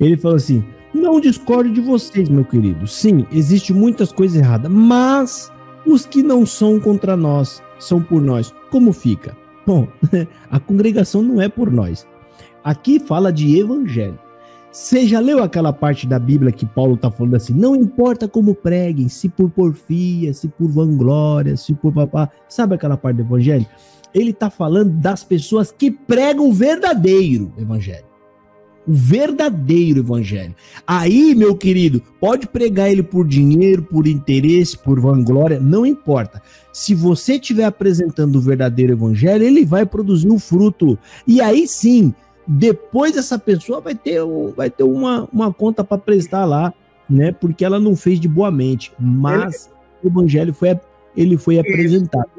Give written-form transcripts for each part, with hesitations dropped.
Ele falou assim: não discordo de vocês, meu querido. Sim, existe muitas coisas erradas, mas os que não são contra nós, são por nós. Como fica? Bom, a congregação não é por nós. Aqui fala de evangelho. Você já leu aquela parte da Bíblia que Paulo está falando assim, não importa como preguem, se por porfia, se por vanglória, se por papá, sabe aquela parte do evangelho? Ele está falando das pessoas que pregam o verdadeiro evangelho. O verdadeiro evangelho. Aí, meu querido, pode pregar ele por dinheiro, por interesse, por vanglória, não importa. Se você estiver apresentando o verdadeiro evangelho, ele vai produzir o fruto. E aí sim, depois essa pessoa vai ter uma conta para prestar lá, né? Porque ela não fez de boa mente. Mas o evangelho foi apresentado.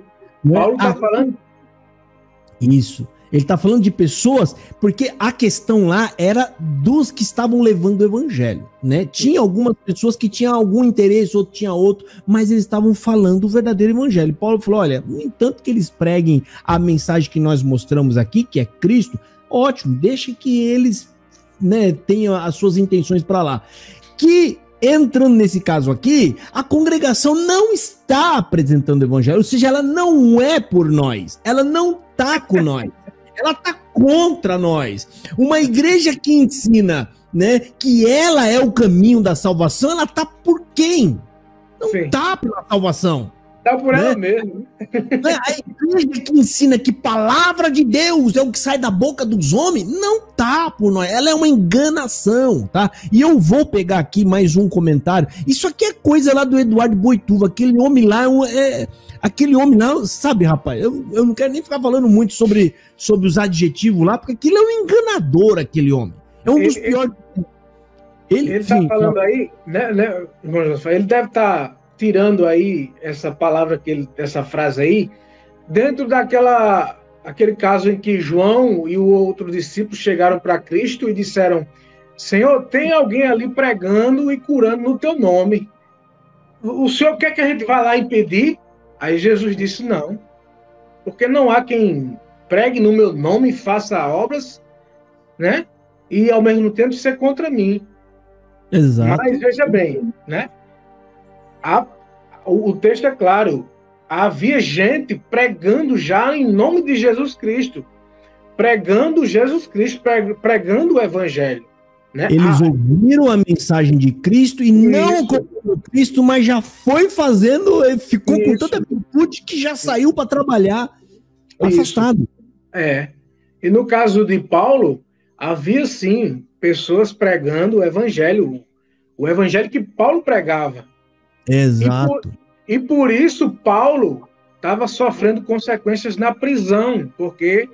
Né? Paulo está falando. Isso. Ele está falando de pessoas, porque a questão lá era dos que estavam levando o evangelho, né? Tinha algumas pessoas que tinham algum interesse, outro tinha outro, mas eles estavam falando o verdadeiro evangelho. Paulo falou, olha, no entanto que eles preguem a mensagem que nós mostramos aqui, que é Cristo, ótimo, deixa que eles, né, tenham as suas intenções para lá. Que, entrando nesse caso aqui, a congregação não está apresentando o evangelho, ou seja, ela não é por nós, ela não está com nós. Ela está contra nós. Uma igreja que ensina, né, que ela é o caminho da salvação, ela está por quem? Não está pela salvação. Está por ela mesmo. A igreja que ensina que palavra de Deus é o que sai da boca dos homens, não está por nós. Ela é uma enganação, tá? E eu vou pegar aqui mais um comentário. Isso aqui é coisa lá do Eduardo Boituva, aquele homem lá aquele homem lá, sabe, rapaz, eu não quero nem ficar falando muito sobre os adjetivos lá, porque aquilo é um enganador, aquele homem. É um dos piores. Ele está falando aí, né, ele deve estar tirando aí essa palavra, essa frase aí, dentro aquele caso em que João e o outro discípulo chegaram para Cristo e disseram, Senhor, tem alguém ali pregando e curando no teu nome. O Senhor quer que a gente vá lá impedir? Aí Jesus disse, não, porque não há quem pregue no meu nome e faça obras, né? E ao mesmo tempo ser contra mim. Exato. Mas veja bem, né? O texto é claro, havia gente pregando já em nome de Jesus Cristo, pregando Jesus Cristo, pregando o evangelho. Né? Eles ouviram a mensagem de Cristo e não comprou Cristo, mas já foi fazendo, ficou com tanta virtude que já saiu para trabalhar afastado. E no caso de Paulo, havia sim pessoas pregando o evangelho que Paulo pregava. Exato. E por isso Paulo estava sofrendo consequências na prisão, porque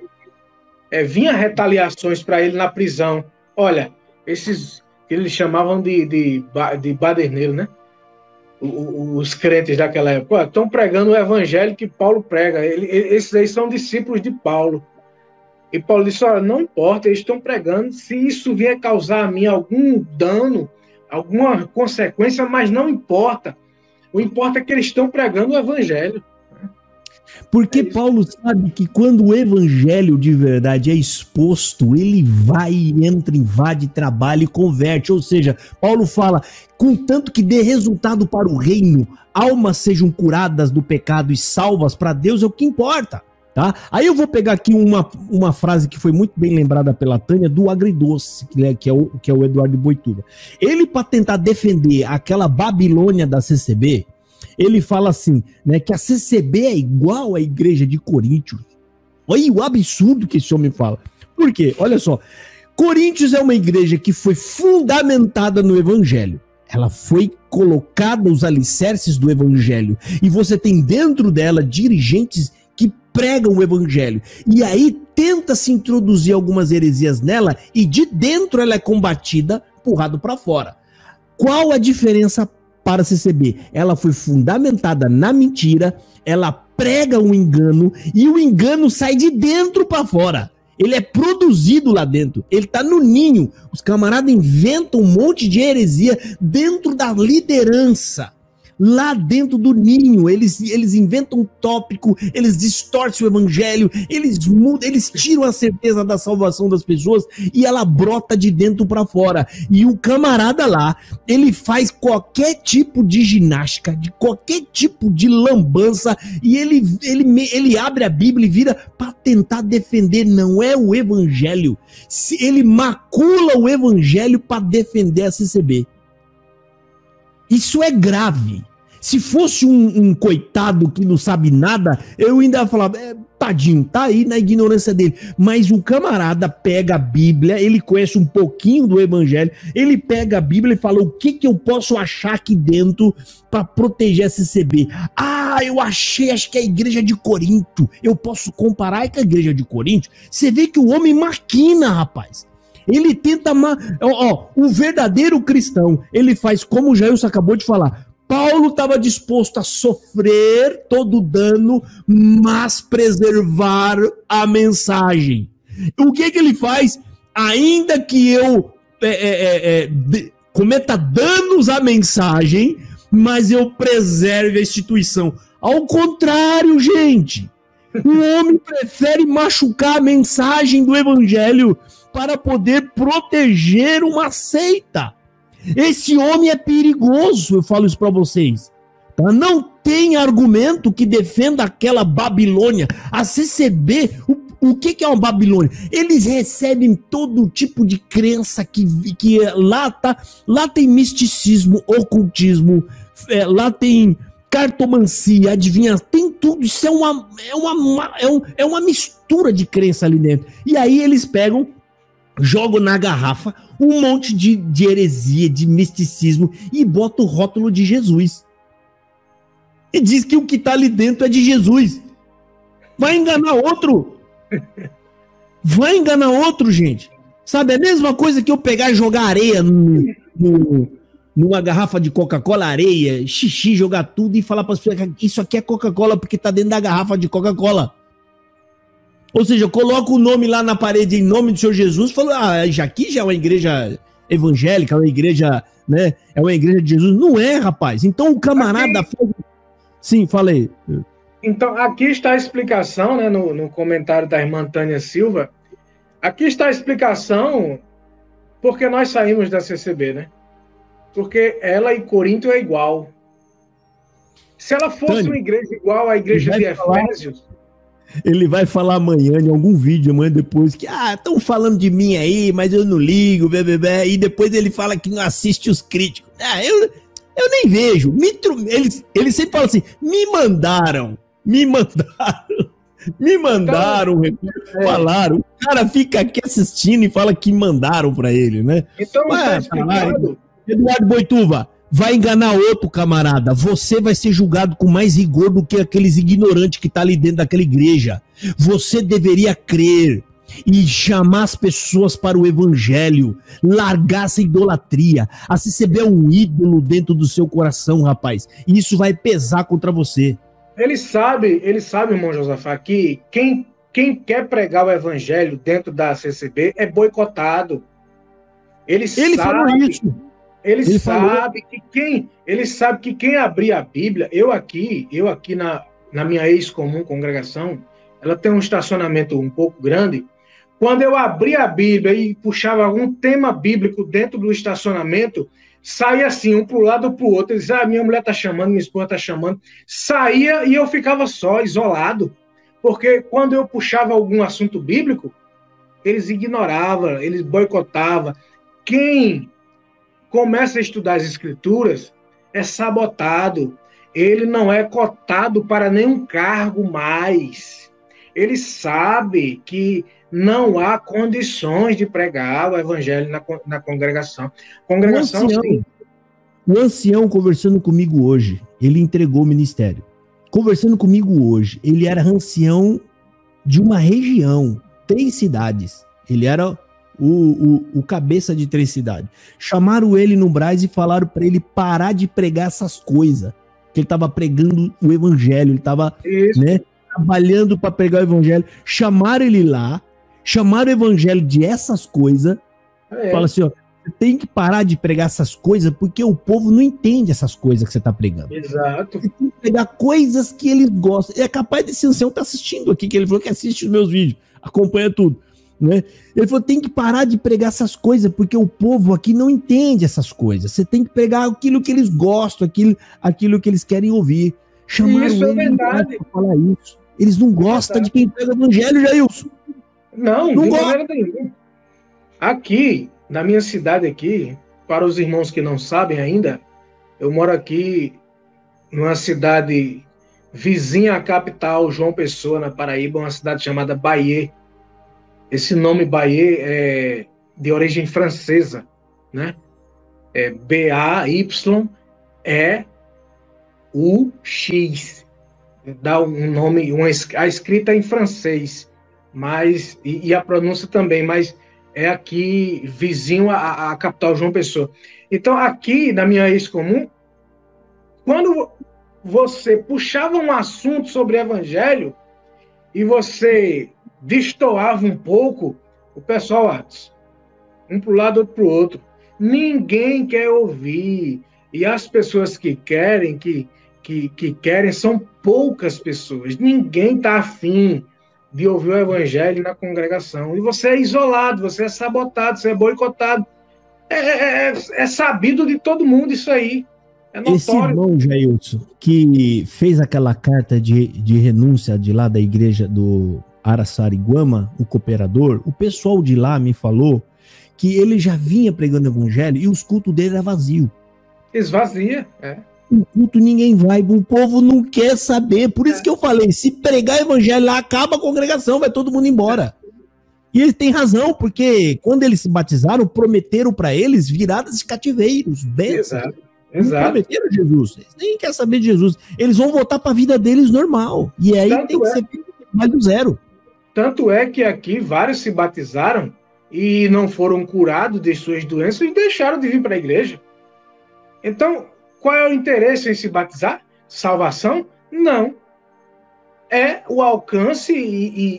vinha retaliações para ele na prisão. Olha, esses que eles chamavam de baderneiro, né? Os crentes daquela época estão pregando o evangelho que Paulo prega. Esses aí são discípulos de Paulo. E Paulo disse, olha, não importa, eles estão pregando, se isso vier causar a mim algum dano, alguma consequência, mas não importa. O importa é que eles estão pregando o evangelho. Porque Paulo sabe que quando o evangelho de verdade é exposto, ele vai, entra, invade, trabalha e converte. Ou seja, Paulo fala, contanto que dê resultado para o reino, almas sejam curadas do pecado e salvas para Deus, é o que importa. Tá? Aí eu vou pegar aqui uma frase que foi muito bem lembrada pela Tânia, do Agridoce, que é o Eduardo Boituva. Ele, para tentar defender aquela Babilônia da CCB, ele fala assim, né, que a CCB é igual à igreja de Coríntios. Olha o absurdo que esse homem fala. Por quê? Olha só, Coríntios é uma igreja que foi fundamentada no evangelho. Ela foi colocada os alicerces do evangelho. E você tem dentro dela dirigentes que pregam o evangelho. E aí tenta-se introduzir algumas heresias nela e de dentro ela é combatida, empurrado para fora. Qual a diferença para a CCB? Ela foi fundamentada na mentira, ela prega o engano e o engano sai de dentro para fora. Ele é produzido lá dentro, ele tá no ninho. Os camaradas inventam um monte de heresia dentro da liderança. lá dentro do ninho. Eles inventam um tópico, eles distorcem o evangelho, eles mudam, eles tiram a certeza da salvação das pessoas e ela brota de dentro para fora. E o camarada lá, ele faz qualquer tipo de ginástica, de qualquer tipo de lambança, e ele abre a Bíblia e vira para tentar defender. Não é o evangelho. Ele macula o evangelho para defender a CCB. Isso é grave. Se fosse um coitado que não sabe nada, eu ainda ia falar, tadinho, tá aí na ignorância dele. Mas o camarada pega a Bíblia, ele conhece um pouquinho do evangelho, ele pega a Bíblia e fala, o que eu posso achar aqui dentro para proteger a CCB? Ah, eu achei, acho que é a igreja de Corinto. Eu posso comparar com a igreja de Corinto? Você vê que o homem maquina, rapaz. Ele tenta... o verdadeiro cristão, ele faz como o Jailson acabou de falar. Paulo estava disposto a sofrer todo o dano, mas preservar a mensagem. O que ele faz? Ainda que eu cometa danos à mensagem, mas eu preserve a instituição. Ao contrário, gente. O homem prefere machucar a mensagem do evangelho para poder proteger uma seita. Esse homem é perigoso, eu falo isso para vocês. Tá? Não tem argumento que defenda aquela Babilônia. A CCB, o que é uma Babilônia? Eles recebem todo tipo de crença que lá tem misticismo, ocultismo, lá tem cartomancia, adivinha, tem tudo. Isso é uma mistura de crença ali dentro. E aí eles pegam, jogam na garrafa um monte de heresia, de misticismo e bota o rótulo de Jesus. E diz que o que tá ali dentro é de Jesus. Vai enganar outro. Vai enganar outro, gente. Sabe, é a mesma coisa que eu pegar e jogar areia numa garrafa de Coca-Cola, areia, xixi, jogar tudo e falar para as pessoas que isso aqui é Coca-Cola porque tá dentro da garrafa de Coca-Cola. Ou seja, eu coloco o nome lá na parede em nome do Senhor Jesus, falo, aqui já é uma igreja evangélica, é uma igreja, né? É uma igreja de Jesus. Não é, rapaz. Então o camarada... Sim, falei. Então, aqui está a explicação, né, no comentário da irmã Tânia Silva. Aqui está a explicação porque nós saímos da CCB, né? Porque ela e Corinto é igual. Se ela fosse Tânia, uma igreja igual à igreja de Efésios... Ele vai falar amanhã, em algum vídeo, amanhã depois, que, estão falando de mim aí, mas eu não ligo, bebê. E depois ele fala que não assiste os críticos. Eu nem vejo. Ele sempre fala assim, me mandaram. Falaram. O cara fica aqui assistindo e fala que mandaram pra ele, né? Então, Eduardo Boituva, vai enganar outro camarada. Você vai ser julgado com mais rigor do que aqueles ignorantes que tá ali dentro daquela igreja. Você deveria crer e chamar as pessoas para o evangelho, largar essa idolatria. A CCB é um ídolo dentro do seu coração, rapaz. E isso vai pesar contra você. Ele sabe, irmão Josafá, que quem quer pregar o evangelho dentro da CCB é boicotado. Ele falou isso. Ele sabe que quem abrir a Bíblia, eu aqui na minha ex-comum congregação, ela tem um estacionamento um pouco grande. Quando eu abria a Bíblia e puxava algum tema bíblico dentro do estacionamento, saía assim, um para o lado ou para o outro. Eles diziam, minha mulher está chamando, minha esposa está chamando. Saía e eu ficava só, isolado. Porque quando eu puxava algum assunto bíblico, eles ignoravam, eles boicotavam. Quem começa a estudar as escrituras é sabotado. Ele não é cotado para nenhum cargo mais. Ele sabe que não há condições de pregar o evangelho na congregação. O ancião conversando comigo hoje, ele entregou o ministério. Conversando comigo hoje, ele era ancião de uma região, 3 cidades. Ele era o cabeça de 3 cidades. Chamaram ele no Brás e falaram para ele parar de pregar essas coisas. Que ele estava pregando o evangelho, ele estava, né, trabalhando para pregar o evangelho. Chamaram ele lá, chamaram o evangelho de essas coisas. Fala assim, ó, Você tem que parar de pregar essas coisas, porque o povo não entende essas coisas que você está pregando. Exato. Você tem que pregar coisas que eles gostam. É capaz desse ancião estar assistindo aqui, que ele falou que assiste os meus vídeos, acompanha tudo. Né? Ele falou, tem que parar de pregar essas coisas, porque o povo aqui não entende essas coisas. Você tem que pregar aquilo que eles gostam, aquilo que eles querem ouvir. Chamaram Isso é ele verdade. para falar isso. Eles não gostam de quem prega o evangelho, Jailson. Não Não de gosta. maneira nenhuma. Aqui, na minha cidade aqui, para os irmãos que não sabem ainda, eu moro aqui numa cidade vizinha à capital, João Pessoa, na Paraíba, uma cidade chamada Bahia. Esse nome Bahia é de origem francesa, né? É Bayeux. Dá um nome, a escrita é em francês, mas e a pronúncia também, mas é aqui vizinho à capital João Pessoa. Então, aqui na minha ex-comum, quando você puxava um assunto sobre evangelho e você destoava um pouco, o pessoal, um para o lado, outro para o outro. Ninguém quer ouvir. E as pessoas que querem, que querem, são poucas pessoas. Ninguém está afim de ouvir o evangelho na congregação. E você é isolado, você é sabotado, você é boicotado. É sabido de todo mundo isso aí. É notório. Esse irmão, Jailson, que fez aquela carta de renúncia de lá da igreja do Araçariguama, o cooperador, o pessoal de lá me falou que ele já vinha pregando evangelho e os cultos dele eram vazios. Esvazia, O culto ninguém vai, o povo não quer saber. Por isso que eu falei, se pregar evangelho lá, acaba a congregação, vai todo mundo embora. E ele tem razão, porque quando eles se batizaram, prometeram para eles viradas de cativeiros, bênçãos. Exato. Prometeram Jesus. Eles nem querem saber de Jesus. Eles vão voltar para a vida deles normal. E aí tem que ser mais do zero. Tanto é que aqui vários se batizaram e não foram curados de suas doenças e deixaram de vir para a igreja. Então, qual é o interesse em se batizar? Salvação? Não. É o alcance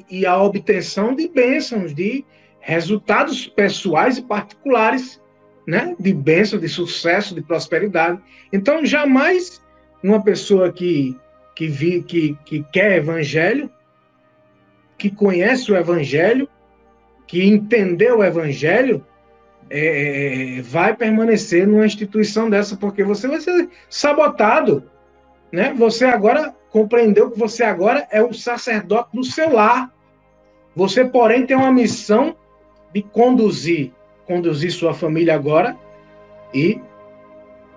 e a obtenção de bênçãos, de resultados pessoais e particulares, né? De bênção, de sucesso, de prosperidade. Então, jamais uma pessoa que quer evangelho, que conhece o evangelho, que entendeu o evangelho, vai permanecer numa instituição dessa, porque você vai ser sabotado, né? Você agora compreendeu que você agora é o sacerdote do seu lar. Você, porém, tem uma missão de conduzir sua família agora e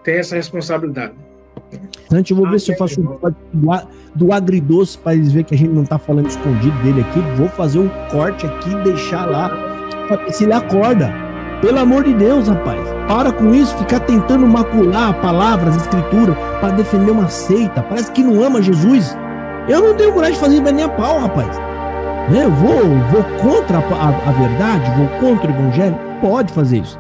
tem essa responsabilidade. Antes, eu vou ver se eu faço do agridoce para eles verem que a gente não tá falando escondido dele aqui. Vou fazer um corte aqui e deixar lá para ver se ele acorda. Pelo amor de Deus, rapaz. Para com isso, ficar tentando macular palavras, escritura, para defender uma seita. Parece que não ama Jesus. Eu não tenho coragem de fazer isso nem a pau, rapaz. Eu vou contra a verdade, vou contra o evangelho. Pode fazer isso.